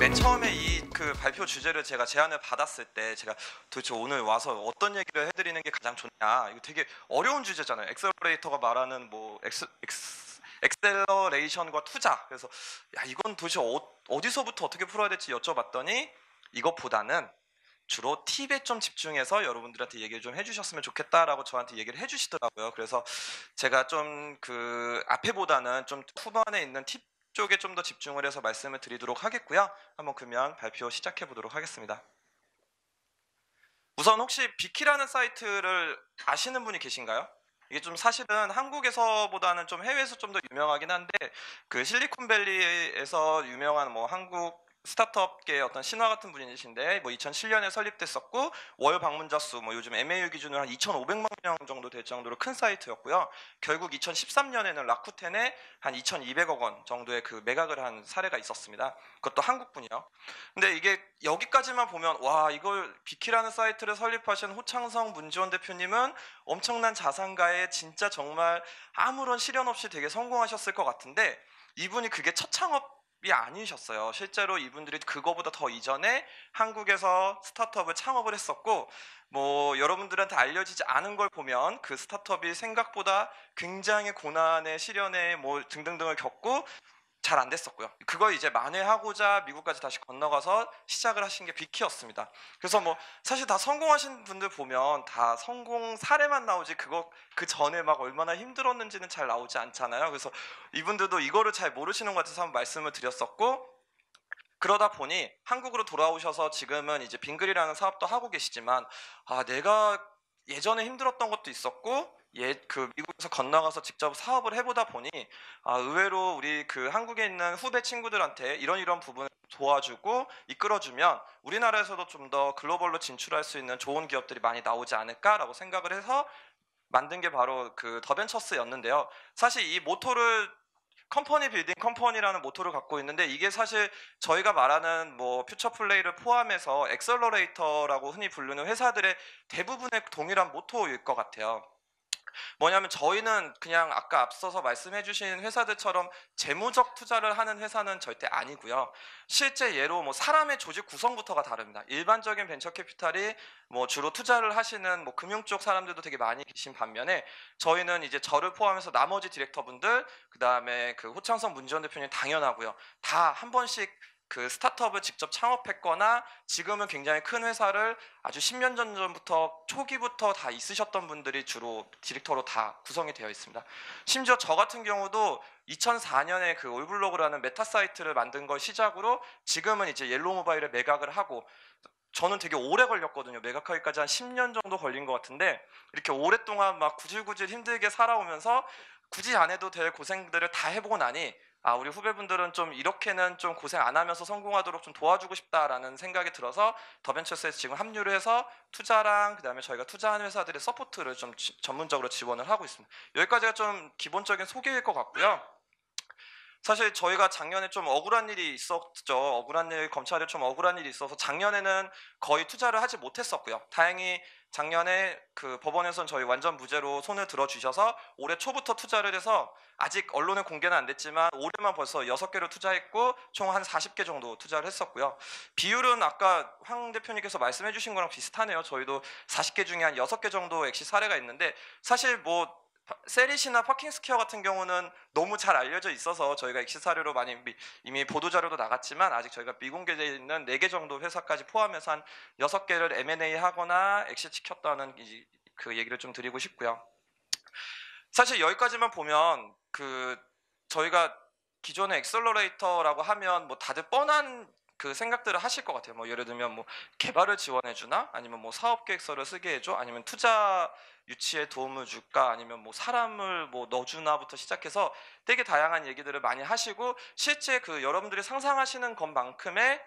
맨 처음에 이 발표 주제를 제가 제안을 받았을 때 제가 도대체 오늘 와서 어떤 얘기를 해드리는 게 가장 좋냐, 이거 되게 어려운 주제잖아요. 엑셀러레이터가 말하는 뭐 엑셀러레이션과 투자. 그래서 야, 이건 도대체 어디서부터 어떻게 풀어야 될지 여쭤봤더니 이것보다는 주로 팁에 좀 집중해서 여러분들한테 얘기를 좀 해주셨으면 좋겠다라고 저한테 얘기를 해주시더라고요. 그래서 제가 좀 앞에보다는 좀 후반에 있는 팁 쪽에 좀 더 집중을 해서 말씀을 드리도록 하겠고요. 한번 그러면 발표 시작해 보도록 하겠습니다. 우선 혹시 비키라는 사이트를 아시는 분이 계신가요? 이게 좀 사실은 한국에서보다는 좀 해외에서 좀 더 유명하긴 한데, 실리콘밸리에서 유명한 뭐 한국 스타트업계의 어떤 신화 같은 분이신데, 뭐 2007년에 설립됐었고 월 방문자 수 뭐 요즘 MAU 기준으로 한 2,500만 명 정도 될 정도로 큰 사이트였고요. 결국 2013년에는 라쿠텐에 한 2,200억 원 정도의 매각을 한 사례가 있었습니다. 그것도 한국분이요. 근데 이게 여기까지만 보면 와, 이걸 비키라는 사이트를 설립하신 호창성 문지원 대표님은 엄청난 자산가에 진짜 정말 아무런 시련 없이 되게 성공하셨을 것 같은데, 이분이 그게 첫 창업이 아니셨어요. 실제로 이분들이 그거보다 더 이전에 한국에서 스타트업을 창업을 했었고, 뭐 여러분들한테 알려지지 않은 걸 보면 그 스타트업이 생각보다 굉장히 고난의 시련에 뭐 등등등을 겪고 잘 안 됐었고요. 그걸 이제 만회하고자 미국까지 다시 건너가서 시작을 하신 게 비키였습니다. 그래서 뭐 사실 다 성공하신 분들 보면 다 성공 사례만 나오지 그 전에 막 얼마나 힘들었는지는 잘 나오지 않잖아요. 그래서 이분들도 이거를 잘 모르시는 것 같아서 한번 말씀을 드렸었고, 그러다 보니 한국으로 돌아오셔서 지금은 이제 빙글이라는 사업도 하고 계시지만, 내가 예전에 힘들었던 것도 있었고 미국에서 건너가서 직접 사업을 해보다 보니 의외로 우리 한국에 있는 후배 친구들한테 이런 부분을 도와주고 이끌어주면 우리나라에서도 좀 더 글로벌로 진출할 수 있는 좋은 기업들이 많이 나오지 않을까라고 생각을 해서 만든 게 바로 더벤처스였는데요. 사실 이 모토를 컴퍼니 빌딩 컴퍼니라는 모토를 갖고 있는데, 이게 사실 저희가 말하는 뭐 퓨처플레이를 포함해서 엑셀러레이터라고 흔히 부르는 회사들의 대부분의 동일한 모토일 것 같아요. 뭐냐면 저희는 그냥 아까 앞서서 말씀해 주신 회사들처럼 재무적 투자를 하는 회사는 절대 아니고요. 실제 예로 뭐 사람의 조직 구성부터가 다릅니다. 일반적인 벤처 캐피탈이 뭐 주로 투자를 하시는 뭐 금융 쪽 사람들도 되게 많이 계신 반면에, 저희는 이제 저를 포함해서 나머지 디렉터분들, 그다음에 호창성 문지원 대표님 당연하고요. 다 한 번씩 스타트업을 직접 창업했거나 지금은 굉장히 큰 회사를 아주 10년 전부터 초기부터 다 있으셨던 분들이 주로 디렉터로 다 구성이 되어 있습니다. 심지어 저 같은 경우도 2004년에 올블로그라는 메타 사이트를 만든 걸 시작으로 지금은 이제 옐로우 모바일에 매각을 하고, 저는 되게 오래 걸렸거든요. 매각하기까지 한 10년 정도 걸린 것 같은데, 이렇게 오랫동안 막 구질구질 힘들게 살아오면서 굳이 안 해도 될 고생들을 다 해보고 나니 우리 후배분들은 좀 이렇게는 좀 고생 안 하면서 성공하도록 좀 도와주고 싶다라는 생각이 들어서 더벤처스에 지금 합류를 해서 투자랑 그다음에 저희가 투자하는 회사들의 서포트를 좀 전문적으로 지원을 하고 있습니다. 여기까지가 좀 기본적인 소개일 것 같고요. 사실 저희가 작년에 좀 억울한 일이 있었죠. 검찰에 좀 억울한 일이 있어서 작년에는 거의 투자를 하지 못했었고요. 다행히 작년에 법원에서는 저희 완전 무죄로 손을 들어주셔서 올해 초부터 투자를 해서, 아직 언론에 공개는 안 됐지만 올해만 벌써 6개로 투자했고 총 한 40개 정도 투자를 했었고요. 비율은 아까 황 대표님께서 말씀해 주신 거랑 비슷하네요. 저희도 40개 중에 한 6개 정도 엑시 사례가 있는데, 사실 뭐 세리시나 파킹스퀘어 같은 경우는 너무 잘 알려져 있어서 저희가 엑시 사례로 많이 이미 보도자료도 나갔지만, 아직 저희가 미공개되어 있는 4개 정도 회사까지 포함해서 한 6개를 M&A 하거나 엑시 시켰다는 얘기를 좀 드리고 싶고요. 사실 여기까지만 보면 저희가 기존의 엑셀러레이터라고 하면 뭐 다들 뻔한 생각들을 하실 것 같아요. 뭐 예를 들면 뭐 개발을 지원해주나, 아니면 뭐 사업 계획서를 쓰게 해줘, 아니면 투자 유치에 도움을 줄까, 아니면 뭐 사람을 뭐 넣어주나부터 시작해서 되게 다양한 얘기들을 많이 하시고, 실제 여러분들이 상상하시는 것만큼의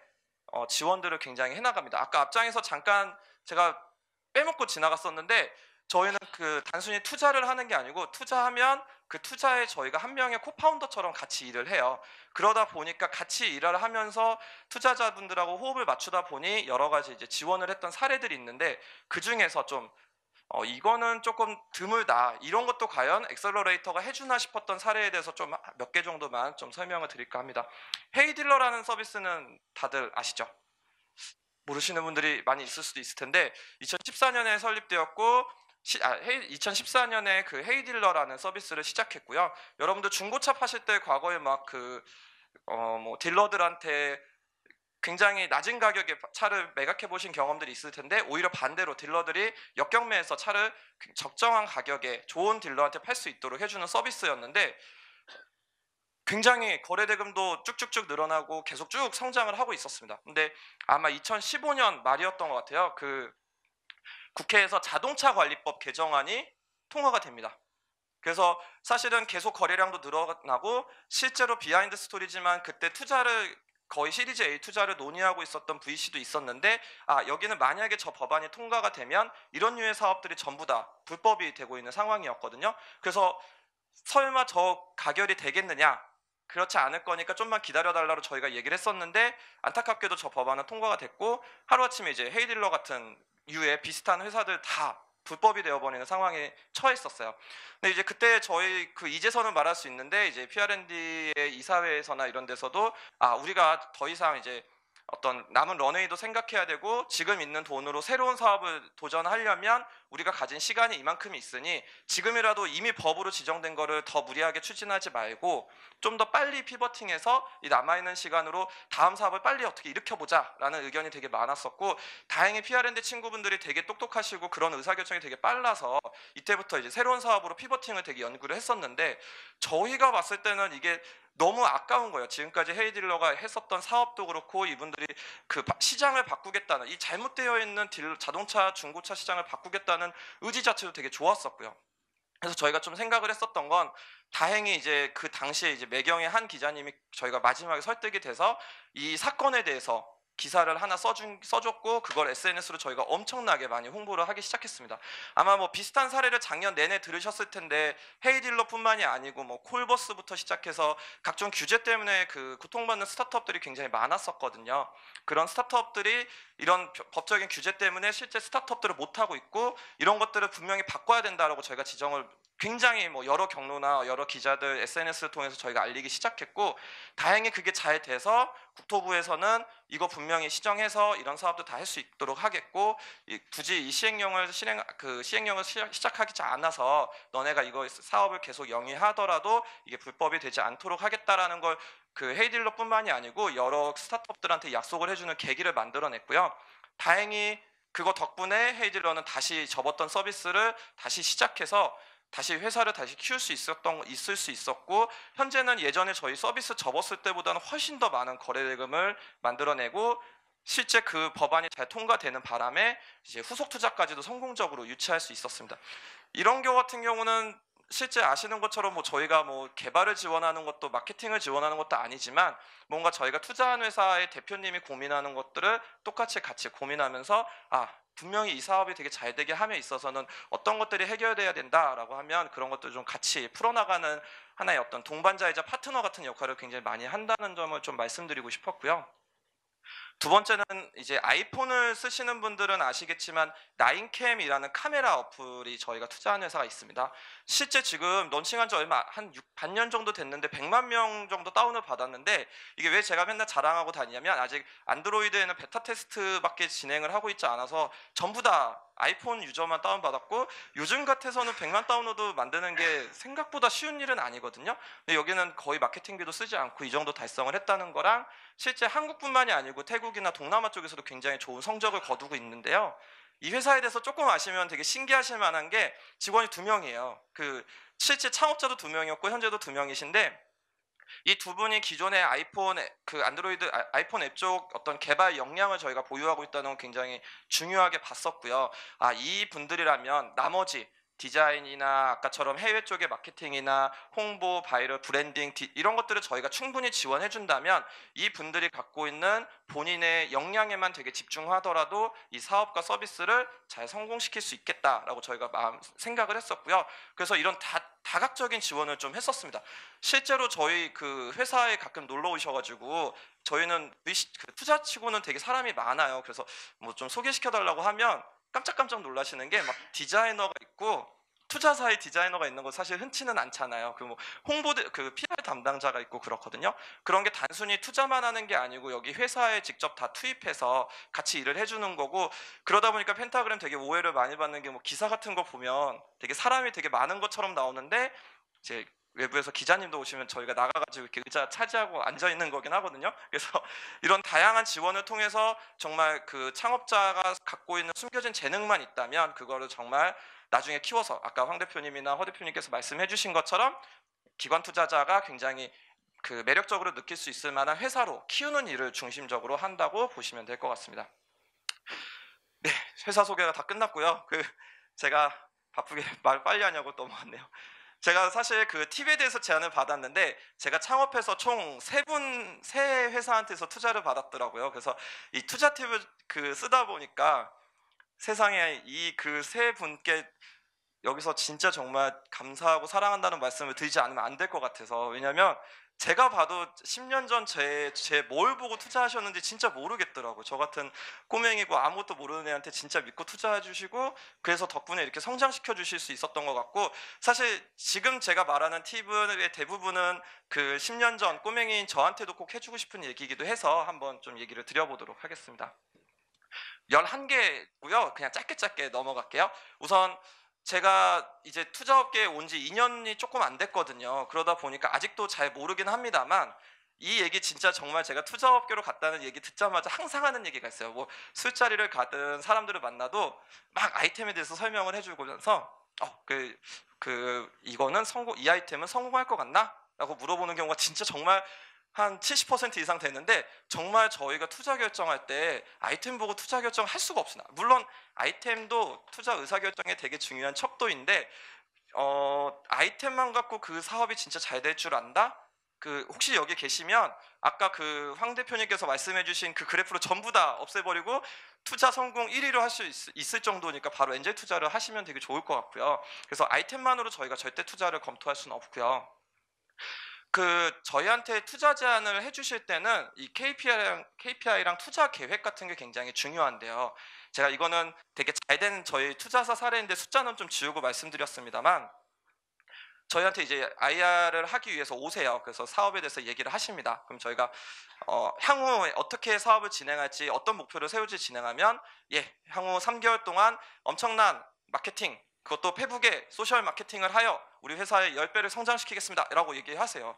지원들을 굉장히 해나갑니다. 아까 앞장에서 잠깐 제가 빼먹고 지나갔었는데, 저희는 단순히 투자를 하는 게 아니고, 투자하면 그 투자에 저희가 한 명의 코파운더처럼 같이 일을 해요. 그러다 보니까 같이 일을 하면서 투자자분들하고 호흡을 맞추다 보니 여러 가지 이제 지원을 했던 사례들이 있는데, 그 중에서 좀 이거는 조금 드물다. 이런 것도 과연 엑셀러레이터가 해주나 싶었던 사례에 대해서 좀 몇 개 정도만 좀 설명을 드릴까 합니다. 헤이딜러라는 서비스는 다들 아시죠? 모르시는 분들이 많이 있을 수도 있을 텐데 2014년에 설립되었고 2014년에 그 헤이딜러라는 서비스를 시작했고요. 여러분들 중고차 파실 때 과거에 막 뭐 딜러들한테 굉장히 낮은 가격에 차를 매각해 보신 경험들이 있을 텐데 오히려 반대로 딜러들이 역경매에서 차를 적정한 가격에 좋은 딜러한테 팔 수 있도록 해주는 서비스였는데 굉장히 거래 대금도 쭉쭉쭉 늘어나고 계속 쭉 성장을 하고 있었습니다. 근데 아마 2015년 말이었던 것 같아요. 그 국회에서 자동차 관리법 개정안이 통과가 됩니다. 그래서 사실은 계속 거래량도 늘어나고 실제로 비하인드 스토리지만 그때 투자를 거의 시리즈 A 투자를 논의하고 있었던 VC도 있었는데 여기는 만약에 저 법안이 통과가 되면 이런 류의 사업들이 전부 다 불법이 되고 있는 상황이었거든요. 그래서 설마 저 가결이 되겠느냐, 그렇지 않을 거니까 좀만 기다려달라고 저희가 얘기를 했었는데 안타깝게도 저 법안은 통과가 됐고 하루아침에 이제 헤이딜러 같은 류의 비슷한 회사들 다 불법이 되어버리는 상황에 처했었어요. 근데 이제 그때 저희 그 이제서는 말할 수 있는데 이제 PRND의 이사회에서나 이런 데서도 우리가 더 이상 이제 어떤 남은 런웨이도 생각해야 되고 지금 있는 돈으로 새로운 사업을 도전하려면 우리가 가진 시간이 이만큼이 있으니 지금이라도 이미 법으로 지정된 거를 더 무리하게 추진하지 말고 좀 더 빨리 피버팅해서 이 남아있는 시간으로 다음 사업을 빨리 어떻게 일으켜보자 라는 의견이 되게 많았었고 다행히 PRND 친구분들이 되게 똑똑하시고 그런 의사결정이 되게 빨라서 이때부터 이제 새로운 사업으로 피버팅을 되게 연구를 했었는데 저희가 봤을 때는 이게 너무 아까운 거예요. 지금까지 헤이딜러가 했었던 사업도 그렇고 이분들이 그 시장을 바꾸겠다는 이 잘못되어 있는 자동차 중고차 시장을 바꾸겠다는 의지 자체도 되게 좋았었고요. 그래서 저희가 좀 생각을 했었던 건 다행히 이제 그 당시에 이제 매경의 한 기자님이 저희가 마지막에 설득이 돼서 이 사건에 대해서 기사를 하나 써줬고 그걸 SNS로 저희가 엄청나게 많이 홍보를 하기 시작했습니다. 아마 뭐 비슷한 사례를 작년 내내 들으셨을 텐데 헤이딜러뿐만이 아니고 뭐 콜버스부터 시작해서 각종 규제 때문에 그 고통받는 스타트업들이 굉장히 많았었거든요. 그런 스타트업들이 이런 법적인 규제 때문에 실제 스타트업들을 못하고 있고 이런 것들을 분명히 바꿔야 된다라고 저희가 지정을 굉장히 뭐 여러 경로나 여러 기자들 SNS를 통해서 저희가 알리기 시작했고 다행히 그게 잘 돼서 국토부에서는 이거 분명히 시정해서 이런 사업도 다 할 수 있도록 하겠고 굳이 이 시행령을 시작하지 않아서 너네가 이거 사업을 계속 영위하더라도 이게 불법이 되지 않도록 하겠다라는 걸 그 헤이딜러뿐만이 아니고 여러 스타트업들한테 약속을 해주는 계기를 만들어냈고요. 다행히 그거 덕분에 헤이딜러는 다시 접었던 서비스를 다시 시작해서 다시 회사를 다시 키울 수 있을 수 있었고 현재는 예전에 저희 서비스 접었을 때보다는 훨씬 더 많은 거래 대금을 만들어내고 실제 그 법안이 잘 통과되는 바람에 이제 후속 투자까지도 성공적으로 유치할 수 있었습니다. 이런 경우 같은 경우는 실제 아시는 것처럼 뭐 저희가 뭐 개발을 지원하는 것도 마케팅을 지원하는 것도 아니지만 뭔가 저희가 투자한 회사의 대표님이 고민하는 것들을 똑같이 같이 고민하면서 분명히 이 사업이 되게 잘 되게 함에 있어서는 어떤 것들이 해결돼야 된다라고 하면 그런 것들 좀 같이 풀어나가는 하나의 어떤 동반자이자 파트너 같은 역할을 굉장히 많이 한다는 점을 좀 말씀드리고 싶었고요. 두 번째는 이제 아이폰을 쓰시는 분들은 아시겠지만 나인캠이라는 카메라 어플이 저희가 투자한 회사가 있습니다. 실제 지금 런칭한 지 얼마 한 반년 정도 됐는데 100만 명 정도 다운을 받았는데 이게 왜 제가 맨날 자랑하고 다니냐면 아직 안드로이드에는 베타 테스트밖에 진행을 하고 있지 않아서 전부 다 아이폰 유저만 다운받았고 요즘 같아서는 100만 다운로드 만드는 게 생각보다 쉬운 일은 아니거든요. 근데 여기는 거의 마케팅비도 쓰지 않고 이 정도 달성을 했다는 거랑 실제 한국뿐만이 아니고 태국이나 동남아 쪽에서도 굉장히 좋은 성적을 거두고 있는데요. 이 회사에 대해서 조금 아시면 되게 신기하실 만한 게 직원이 2명이에요. 그 실제 창업자도 2명이었고 현재도 2명이신데 이 두 분이 기존의 아이폰 그 안드로이드 아이폰 앱 쪽 어떤 개발 역량을 저희가 보유하고 있다는 건 굉장히 중요하게 봤었고요. 이 분들이라면 나머지 디자인이나 아까처럼 해외 쪽의 마케팅이나 홍보, 바이럴, 브랜딩 이런 것들을 저희가 충분히 지원해 준다면 이 분들이 갖고 있는 본인의 역량에만 되게 집중하더라도 이 사업과 서비스를 잘 성공시킬 수 있겠다라고 저희가 생각을 했었고요. 그래서 이런 다각적인 지원을 좀 했었습니다. 실제로 저희 그 회사에 가끔 놀러 오셔가지고 저희는 그 투자치고는 되게 사람이 많아요. 그래서 뭐 좀 소개시켜 달라고 하면 깜짝깜짝 놀라시는 게 막 디자이너가 있고 투자사의 디자이너가 있는 거 사실 흔치는 않잖아요. 그 뭐 그 PR 담당자가 있고 그렇거든요. 그런 게 단순히 투자만 하는 게 아니고 여기 회사에 직접 다 투입해서 같이 일을 해주는 거고, 그러다 보니까 펜타그램 되게 오해를 많이 받는 게 뭐 기사 같은 거 보면 되게 사람이 되게 많은 것처럼 나오는데 이제 외부에서 기자님도 오시면 저희가 나가가지고 이렇게 의자 차지하고 앉아 있는 거긴 하거든요. 그래서 이런 다양한 지원을 통해서 정말 그 창업자가 갖고 있는 숨겨진 재능만 있다면 그거를 정말 나중에 키워서 아까 황 대표님이나 허 대표님께서 말씀해 주신 것처럼 기관 투자자가 굉장히 그 매력적으로 느낄 수 있을 만한 회사로 키우는 일을 중심적으로 한다고 보시면 될 것 같습니다. 네, 회사 소개가 다 끝났고요. 제가 바쁘게 말 빨리 하냐고 넘어갔네요. 제가 사실 그 팁에 대해서 제안을 받았는데 제가 창업해서 총 세 회사한테서 투자를 받았더라고요. 그래서 이 투자 팁을 쓰다 보니까 세상에 이 세 분께 여기서 진짜 정말 감사하고 사랑한다는 말씀을 드리지 않으면 안 될 것 같아서. 왜냐면 제가 봐도 10년 전 제 뭘 보고 투자하셨는지 진짜 모르겠더라고요. 저 같은 꼬맹이고 아무것도 모르는 애한테 진짜 믿고 투자해 주시고 그래서 덕분에 이렇게 성장시켜 주실 수 있었던 것 같고, 사실 지금 제가 말하는 팁의 대부분은 그 10년 전 꼬맹이인 저한테도 꼭 해주고 싶은 얘기이기도 해서 한번 좀 얘기를 드려보도록 하겠습니다. 11개고요. 그냥 짧게 넘어갈게요. 우선 제가 이제 투자업계에 온 지 2년이 조금 안 됐거든요. 그러다 보니까 아직도 잘 모르긴 합니다만 이 얘기 진짜 정말 제가 투자업계로 갔다는 얘기 듣자마자 항상 하는 얘기가 있어요. 뭐 술자리를 가든 사람들을 만나도 막 아이템에 대해서 설명을 해주면서 이거는 이 아이템은 성공할 것 같나? 라고 물어보는 경우가 진짜 정말 한 70% 이상 되는데, 정말 저희가 투자 결정할 때 아이템 보고 투자 결정을 할 수가 없습니다. 물론 아이템도 투자 의사결정에 되게 중요한 척도인데 아이템만 갖고 그 사업이 진짜 잘 될 줄 안다? 혹시 여기 계시면 아까 황 대표님께서 말씀해 주신 그 그래프를 전부 다 없애버리고 투자 성공 1위로 할 수 있을 정도니까 바로 엔젤 투자를 하시면 되게 좋을 것 같고요. 그래서 아이템만으로 저희가 절대 투자를 검토할 수는 없고요. 저희한테 투자 제안을 해주실 때는 이 KPI랑 투자 계획 같은 게 굉장히 중요한데요. 제가 이거는 되게 잘 된 저희 투자사 사례인데 숫자는 좀 지우고 말씀드렸습니다만, 저희한테 이제 IR을 하기 위해서 오세요. 그래서 사업에 대해서 얘기를 하십니다. 그럼 저희가 향후 어떻게 사업을 진행할지, 어떤 목표를 세울지 진행하면 향후 3개월 동안 엄청난 마케팅, 그것도 페북에 소셜 마케팅을 하여 우리 회사의 10배를 성장시키겠습니다 라고 얘기하세요.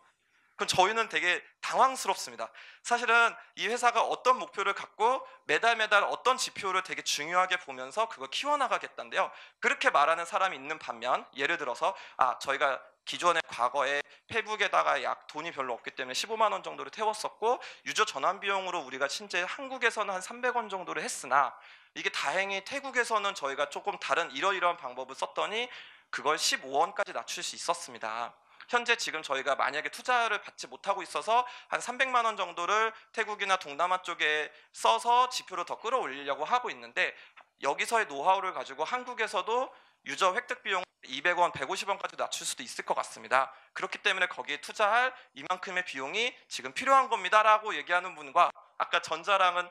그럼 저희는 되게 당황스럽습니다. 사실은 이 회사가 어떤 목표를 갖고 매달 어떤 지표를 되게 중요하게 보면서 그걸 키워나가겠다는데요. 그렇게 말하는 사람이 있는 반면, 예를 들어서 저희가 기존의 과거에 페북에다가 돈이 별로 없기 때문에 15만 원 정도를 태웠었고 유저 전환 비용으로 우리가 실제 한국에서는 한 300원 정도를 했으나 이게 다행히 태국에서는 저희가 조금 다른 이러이러한 방법을 썼더니 그걸 15원까지 낮출 수 있었습니다. 현재 지금 저희가 만약에 투자를 받지 못하고 있어서 한 300만 원 정도를 태국이나 동남아 쪽에 써서 지표를 더 끌어올리려고 하고 있는데, 여기서의 노하우를 가지고 한국에서도 유저 획득 비용 200원, 150원까지 낮출 수도 있을 것 같습니다. 그렇기 때문에 거기에 투자할 이만큼의 비용이 지금 필요한 겁니다 라고 얘기하는 분과 아까 전자랑은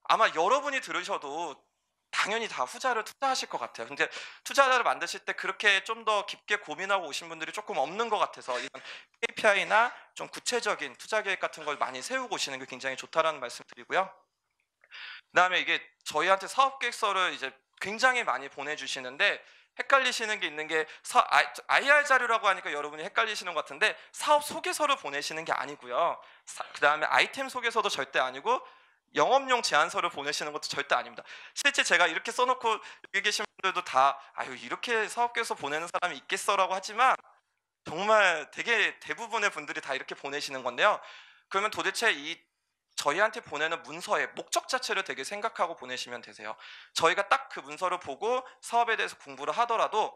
아마 여러분이 들으셔도 당연히 다 후자를 투자하실 것 같아요. 근데 투자자를 만드실 때 그렇게 좀 더 깊게 고민하고 오신 분들이 조금 없는 것 같아서 이런 KPI나 좀 구체적인 투자 계획 같은 걸 많이 세우고 오시는 게 굉장히 좋다라는 말씀 드리고요. 그다음에 이게 저희한테 사업 계획서를 이제 굉장히 많이 보내주시는데 헷갈리시는 게 있는 게 IR 자료라고 하니까 여러분이 헷갈리시는 것 같은데 사업 소개서를 보내시는 게 아니고요. 그다음에 아이템 소개서도 절대 아니고 영업용 제안서를 보내시는 것도 절대 아닙니다. 실제 제가 이렇게 써놓고 여기 계신 분들도 다 이렇게 사업계획서 보내는 사람이 있겠어라고 하지만 정말 되게 대부분의 분들이 다 이렇게 보내시는 건데요. 그러면 도대체 이 저희한테 보내는 문서의 목적 자체를 되게 생각하고 보내시면 되세요. 저희가 딱 그 문서를 보고 사업에 대해서 공부를 하더라도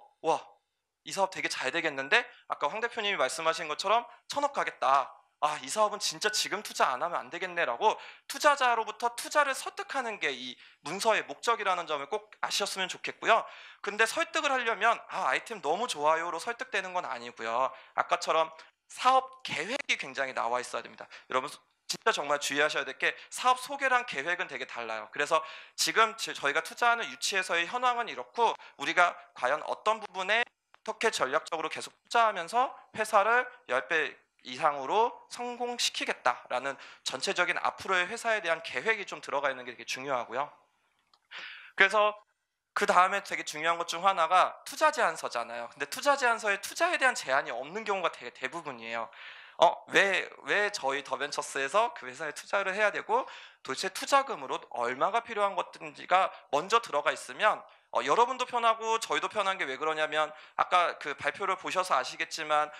이 사업 되게 잘 되겠는데 아까 황 대표님이 말씀하신 것처럼 1,000억 가겠다. 이 사업은 진짜 지금 투자 안 하면 안 되겠네라고 투자자로부터 투자를 설득하는 게 이 문서의 목적이라는 점을 꼭 아셨으면 좋겠고요. 근데 설득을 하려면 아이템 너무 좋아요로 설득되는 건 아니고요. 아까처럼 사업 계획이 굉장히 나와 있어야 됩니다. 여러분 진짜 정말 주의하셔야 될 게 사업 소개랑 계획은 되게 달라요. 그래서 지금 저희가 투자하는 유치에서의 현황은 이렇고 우리가 과연 어떤 부분에 어떻게 전략적으로 계속 투자하면서 회사를 10배 이상으로 성공시키겠다라는 전체적인 앞으로의 회사에 대한 계획이 좀 들어가 있는 게 되게 중요하고요. 그래서 그 다음에 되게 중요한 것 중 하나가 투자 제안서잖아요. 근데 투자 제안서에 투자에 대한 제한이 없는 경우가 되게 대부분이에요. 왜 저희 더벤처스에서 그 회사에 투자를 해야 되고 도대체 투자금으로 얼마가 필요한 것인지가 먼저 들어가 있으면 여러분도 편하고 저희도 편한 게 왜 그러냐면 아까 그 발표를 보셔서 아시겠지만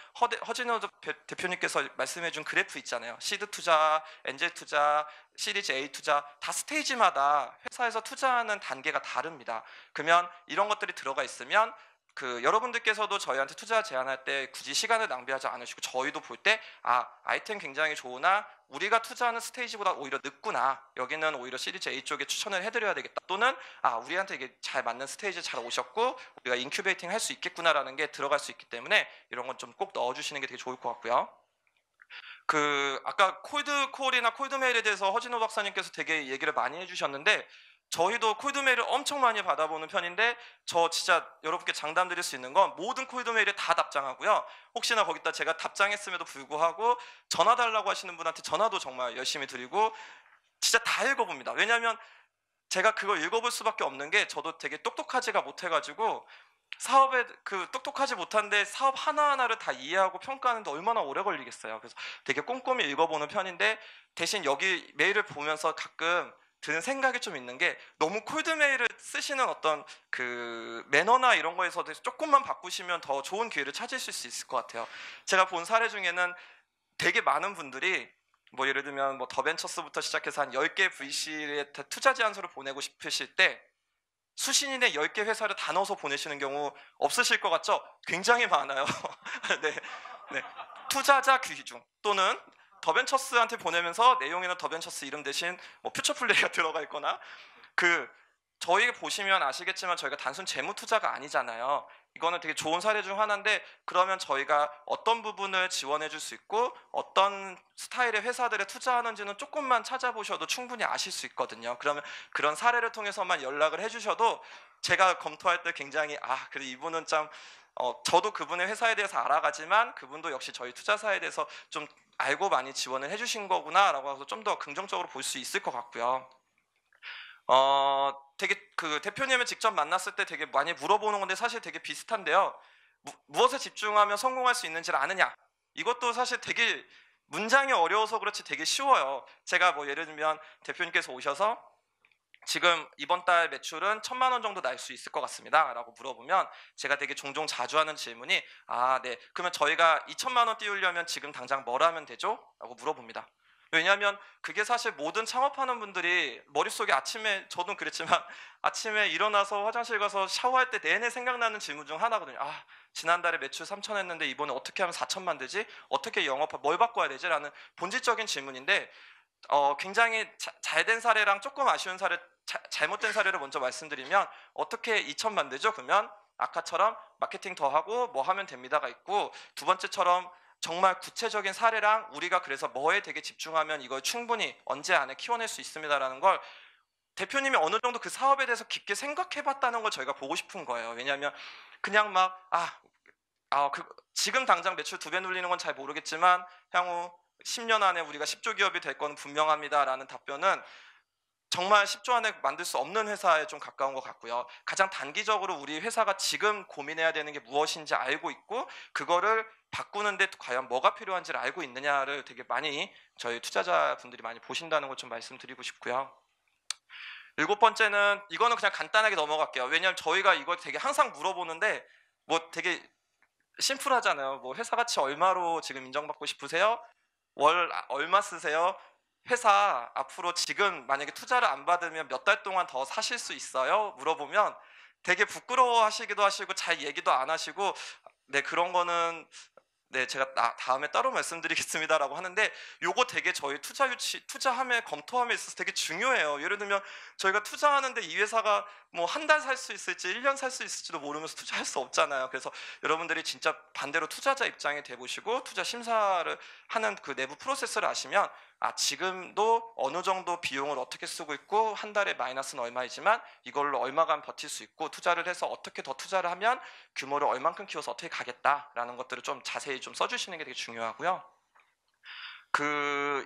허진호 대표님께서 말씀해준 그래프 있잖아요. 시드 투자, 엔젤 투자, 시리즈 A 투자 다 스테이지마다 회사에서 투자하는 단계가 다릅니다. 그러면 이런 것들이 들어가 있으면 여러분들께서도 저희한테 투자 제안할 때 굳이 시간을 낭비하지 않으시고 저희도 볼 때 아이템 굉장히 좋으나 우리가 투자하는 스테이지보다 오히려 늦구나, 여기는 오히려 시리즈 A 쪽에 추천을 해드려야 되겠다, 또는 우리한테 이게 잘 맞는 스테이지 잘 오셨고 우리가 인큐베이팅 할 수 있겠구나라는 게 들어갈 수 있기 때문에 이런 건 좀 꼭 넣어주시는 게 되게 좋을 것 같고요. 아까 콜드콜이나 콜드메일에 대해서 허진호 박사님께서 되게 얘기를 많이 해주셨는데 저희도 콜드메일을 엄청 많이 받아보는 편인데 저 진짜 여러분께 장담드릴 수 있는 건 모든 콜드메일에 다 답장하고요. 혹시나 거기다 제가 답장했음에도 불구하고 전화 달라고 하시는 분한테 전화도 정말 열심히 드리고 진짜 다 읽어봅니다. 왜냐하면 제가 그걸 읽어볼 수밖에 없는 게 저도 되게 똑똑하지가 못해가지고 사업에 똑똑하지 못한데 사업 하나하나를 다 이해하고 평가하는데 얼마나 오래 걸리겠어요. 그래서 되게 꼼꼼히 읽어보는 편인데 대신 여기 메일을 보면서 가끔 드는 생각이 좀 있는 게 너무 콜드메일을 쓰시는 어떤 매너나 이런 거에서 조금만 바꾸시면 더 좋은 기회를 찾으실 수 있을 것 같아요. 제가 본 사례 중에는 되게 많은 분들이 예를 들면 더벤처스부터 시작해서 한 10개 VC에 투자 제안서를 보내고 싶으실 때 수신인의 10개 회사를 다 넣어서 보내시는 경우 없으실 것 같죠? 굉장히 많아요. 네, 네. 투자자 귀중 또는 더벤처스한테 보내면서 내용에는 더벤처스 이름 대신 퓨처플레이가 들어가 있거나 저희 보시면 아시겠지만 저희가 단순 재무 투자가 아니잖아요. 이거는 되게 좋은 사례 중 하나인데 그러면 저희가 어떤 부분을 지원해 줄 수 있고 어떤 스타일의 회사들에 투자하는지는 조금만 찾아보셔도 충분히 아실 수 있거든요. 그러면 그런 사례를 통해서만 연락을 해주셔도 제가 검토할 때 굉장히 그래 이분은 참 저도 그분의 회사에 대해서 알아가지만 그분도 역시 저희 투자사에 대해서 좀 알고 많이 지원을 해주신 거구나 라고 해서 좀 더 긍정적으로 볼 수 있을 것 같고요. 되게 대표님을 직접 만났을 때 되게 많이 물어보는 건데 사실 되게 비슷한데요. 무엇에 집중하면 성공할 수 있는지를 아느냐, 이것도 사실 되게 문장이 어려워서 그렇지 되게 쉬워요. 제가 예를 들면 대표님께서 오셔서 지금 이번 달 매출은 1,000만 원 정도 날 수 있을 것 같습니다 라고 물어보면 제가 되게 종종 자주 하는 질문이 네, 그러면 저희가 2,000만 원 띄우려면 지금 당장 뭘 하면 되죠? 라고 물어봅니다. 왜냐하면 그게 사실 모든 창업하는 분들이 머릿속에 저도 그랬지만 아침에 일어나서 화장실 가서 샤워할 때 내내 생각나는 질문 중 하나거든요. 지난달에 매출 3천 했는데 이번에 어떻게 하면 4천만 되지? 어떻게 뭘 바꿔야 되지? 라는 본질적인 질문인데 굉장히 잘 된 사례랑 조금 아쉬운 사례, 잘못된 사례를 먼저 말씀드리면 어떻게 2천만 되죠? 그러면 아까처럼 마케팅 더 하고 뭐 하면 됩니다가 있고, 두 번째처럼 정말 구체적인 사례랑 우리가 그래서 뭐에 되게 집중하면 이걸 충분히 언제 안에 키워낼 수 있습니다라는 걸 대표님이 어느 정도 그 사업에 대해서 깊게 생각해봤다는 걸 저희가 보고 싶은 거예요. 왜냐하면 그냥 지금 당장 매출 2배 눌리는 건 잘 모르겠지만 향후 10년 안에 우리가 10조 기업이 될 건 분명합니다라는 답변은 정말 10조 안에 만들 수 없는 회사에 좀 가까운 것 같고요. 가장 단기적으로 우리 회사가 지금 고민해야 되는 게 무엇인지 알고 있고 그거를 바꾸는데 과연 뭐가 필요한지를 알고 있느냐를 되게 많이 저희 투자자분들이 많이 보신다는 걸 좀 말씀드리고 싶고요. 7번째는 이거는 그냥 간단하게 넘어갈게요. 왜냐하면 저희가 이걸 되게 항상 물어보는데 되게 심플하잖아요. 회사 가치 얼마로 지금 인정받고 싶으세요? 월 얼마 쓰세요? 회사 앞으로 지금 만약에 투자를 안 받으면 몇 달 동안 더 사실 수 있어요? 물어보면 되게 부끄러워 하시기도 하시고 잘 얘기도 안 하시고 네, 그런 거는 네, 제가 다음에 따로 말씀드리겠습니다라고 하는데 요거 되게 저희 투자함에 검토함에 있어서 되게 중요해요. 예를 들면 저희가 투자하는데 이 회사가 한 달 살 수 있을지 1년 살 수 있을지도 모르면서 투자할 수 없잖아요. 그래서 여러분들이 진짜 반대로 투자자 입장에 대보시고 투자 심사를 하는 그 내부 프로세스를 아시면 지금도 어느 정도 비용을 어떻게 쓰고 있고 한 달에 마이너스는 얼마이지만 이걸로 얼마간 버틸 수 있고 투자를 해서 어떻게 더 투자를 하면 규모를 얼만큼 키워서 어떻게 가겠다라는 것들을 좀 자세히 좀 써주시는 게 되게 중요하고요.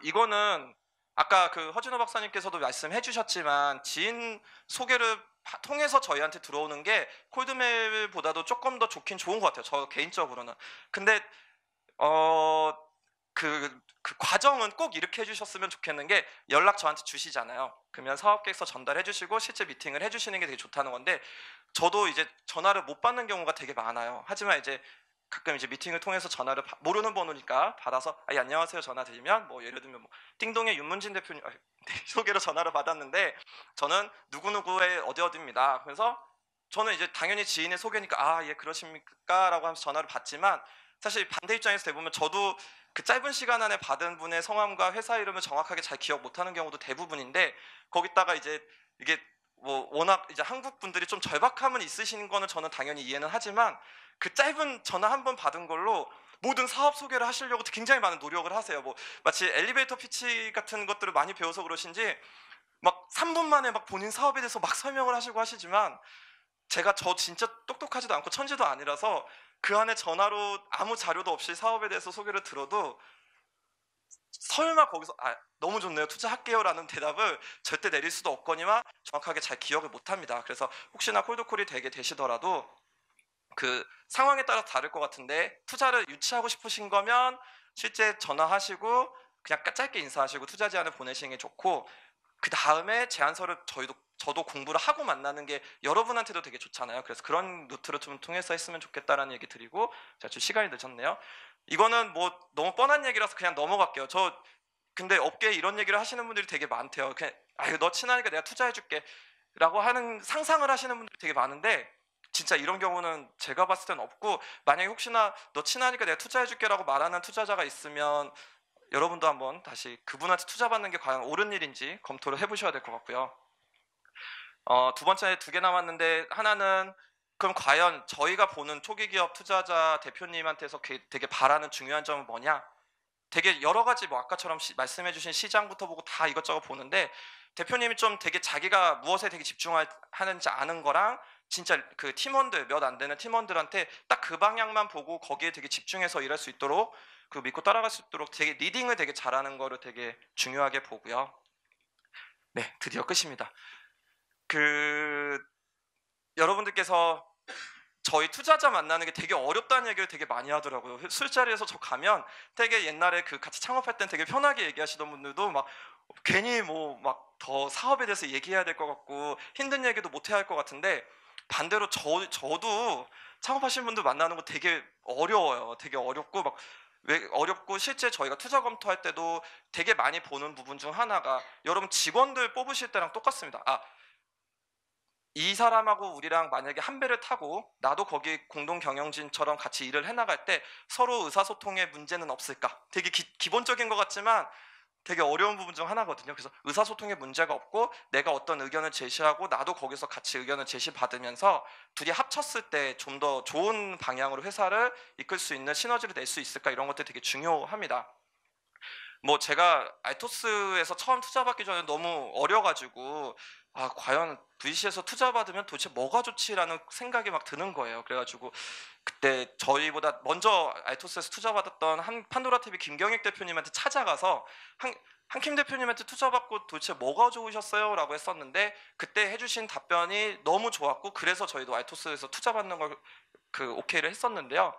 이거는 아까 허진호 박사님께서도 말씀해 주셨지만 지인 소개를 통해서 저희한테 들어오는 게 콜드메일보다도 조금 더 좋긴 좋은 것 같아요. 저 개인적으로는. 근데 그 과정은 꼭 이렇게 해주셨으면 좋겠는 게 연락 저한테 주시잖아요. 그러면 사업계획서 전달해 주시고 실제 미팅을 해주시는 게 되게 좋다는 건데 저도 이제 전화를 못 받는 경우가 되게 많아요. 하지만 이제 가끔 이제 미팅을 통해서 전화를 모르는 번호니까 받아서 안녕하세요 전화 드리면 뭐 예를 들면 뭐 띵동의 윤문진 대표님 소개로 전화를 받았는데 저는 누구누구의 어디어디입니다. 그래서 저는 이제 당연히 지인의 소개니까 예 그러십니까 라고 하면서 전화를 받지만 사실 반대 입장에서 대부분 저도 그 짧은 시간 안에 받은 분의 성함과 회사 이름을 정확하게 잘 기억 못하는 경우도 대부분인데 거기다가 이제 이게 뭐 워낙 이제 한국 분들이 좀 절박함은 있으신 거는 저는 당연히 이해는 하지만 그 짧은 전화 한 번 받은 걸로 모든 사업 소개를 하시려고 굉장히 많은 노력을 하세요. 뭐 마치 엘리베이터 피치 같은 것들을 많이 배워서 그러신지 막 3분 만에 막 본인 사업에 대해서 막 설명을 하시고 하시지만 저 진짜 똑똑하지도 않고 천재도 아니라서 그 안에 전화로 아무 자료도 없이 사업에 대해서 소개를 들어도 설마 거기서 너무 좋네요 투자할게요 라는 대답을 절대 내릴 수도 없거니와 정확하게 잘 기억을 못합니다. 그래서 혹시나 콜드콜이 되게 되시더라도 그 상황에 따라 다를 것 같은데 투자를 유치하고 싶으신 거면 실제 전화하시고 그냥 짧게 인사하시고 투자 제안을 보내시는 게 좋고 그 다음에 제안서를 저도 공부를 하고 만나는 게 여러분한테도 되게 좋잖아요. 그래서 그런 루트를 좀 통해서 했으면 좋겠다라는 얘기 드리고 제가 좀 시간이 늦었네요. 이거는 뭐 너무 뻔한 얘기라서 그냥 넘어갈게요. 근데 업계에 이런 얘기를 하시는 분들이 되게 많대요. 그냥 너 친하니까 내가 투자해줄게 라고 하는 상상을 하시는 분들이 되게 많은데 진짜 이런 경우는 제가 봤을 땐 없고 만약에 혹시나 너 친하니까 내가 투자해줄게 라고 말하는 투자자가 있으면 여러분도 한번 다시 그분한테 투자받는 게 과연 옳은 일인지 검토를 해보셔야 될 것 같고요. 두 번째 2개 남았는데 하나는 그럼 과연 저희가 보는 초기 기업 투자자 대표님한테서 되게 바라는 중요한 점은 뭐냐? 되게 여러 가지 뭐 아까처럼 말씀해 주신 시장부터 보고 다 이것저것 보는데 대표님이 좀 되게 자기가 무엇에 되게 집중하는지 아는 거랑 진짜 그 팀원들 몇 안 되는 팀원들한테 딱 그 방향만 보고 거기에 되게 집중해서 일할 수 있도록 그 믿고 따라갈 수 있도록 되게 리딩을 되게 잘하는 거를 되게 중요하게 보고요. 네, 드디어 끝입니다. 여러분들께서 저희 투자자 만나는 게 되게 어렵다는 얘기를 되게 많이 하더라고요. 술자리에서 저 가면 되게 옛날에 같이 창업할 땐 되게 편하게 얘기하시던 분들도 막 괜히 뭐 막 더 사업에 대해서 얘기해야 될 것 같고 힘든 얘기도 못 해야 할 것 같은데 반대로 저도 창업하시는 분들 만나는 거 되게 어려워요. 되게 어렵고 막 왜 어렵고 실제 저희가 투자 검토할 때도 되게 많이 보는 부분 중 하나가 여러분 직원들 뽑으실 때랑 똑같습니다. 이 사람하고 우리랑 만약에 한 배를 타고 나도 거기 공동 경영진처럼 같이 일을 해나갈 때 서로 의사소통에 문제는 없을까? 되게 기본적인 것 같지만 되게 어려운 부분 중 하나거든요. 그래서 의사소통에 문제가 없고 내가 어떤 의견을 제시하고 나도 거기서 같이 의견을 제시받으면서 둘이 합쳤을 때 좀 더 좋은 방향으로 회사를 이끌 수 있는 시너지를 낼 수 있을까? 이런 것들 되게 중요합니다. 뭐 제가 알토스에서 처음 투자받기 전에 너무 어려가지고 과연 VC에서 투자받으면 도대체 뭐가 좋지라는 생각이 막 드는 거예요. 그래가지고 그때 저희보다 먼저 알토스에서 투자받았던 판도라 TV 김경익 대표님한테 찾아가서 한킴 대표님한테 투자받고 도대체 뭐가 좋으셨어요? 라고 했었는데 그때 해주신 답변이 너무 좋았고 그래서 저희도 알토스에서 투자받는 걸 오케이를 했었는데요.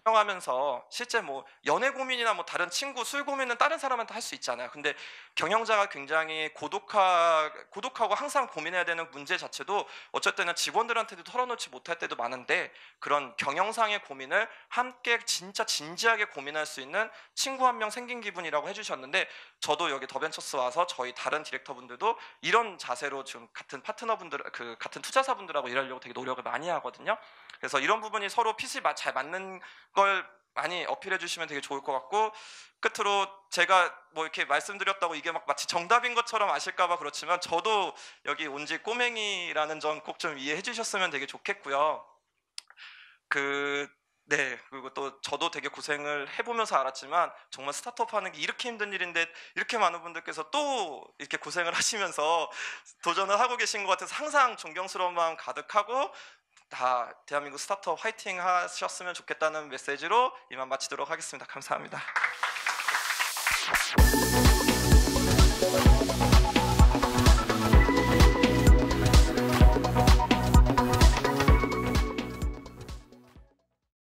경영하면서 실제 뭐 연애 고민이나 뭐 다른 친구 술 고민은 다른 사람한테 할 수 있잖아요. 근데 경영자가 굉장히 고독하고 항상 고민해야 되는 문제 자체도 어쩔 때는 직원들한테도 털어놓지 못할 때도 많은데 그런 경영상의 고민을 함께 진짜 진지하게 고민할 수 있는 친구 한 명 생긴 기분이라고 해주셨는데 저도 여기 더벤처스 와서 저희 다른 디렉터분들도 이런 자세로 지금 같은 파트너분들 같은 투자사분들하고 일하려고 되게 노력을 많이 하거든요. 그래서 이런 부분이 서로 핏이 잘 맞는 걸 많이 어필해 주시면 되게 좋을 것 같고 끝으로 제가 뭐 이렇게 말씀드렸다고 이게 막 마치 정답인 것처럼 아실까봐 그렇지만 저도 여기 온 지 꼬맹이라는 점 꼭 좀 이해해 주셨으면 되게 좋겠고요. 네, 그리고 또 저도 되게 고생을 해보면서 알았지만 정말 스타트업 하는 게 이렇게 힘든 일인데 이렇게 많은 분들께서 또 이렇게 고생을 하시면서 도전을 하고 계신 것 같아서 항상 존경스러운 마음 가득하고 다 대한민국 스타트업 화이팅 하셨으면 좋겠다는 메시지로 이만 마치도록 하겠습니다. 감사합니다.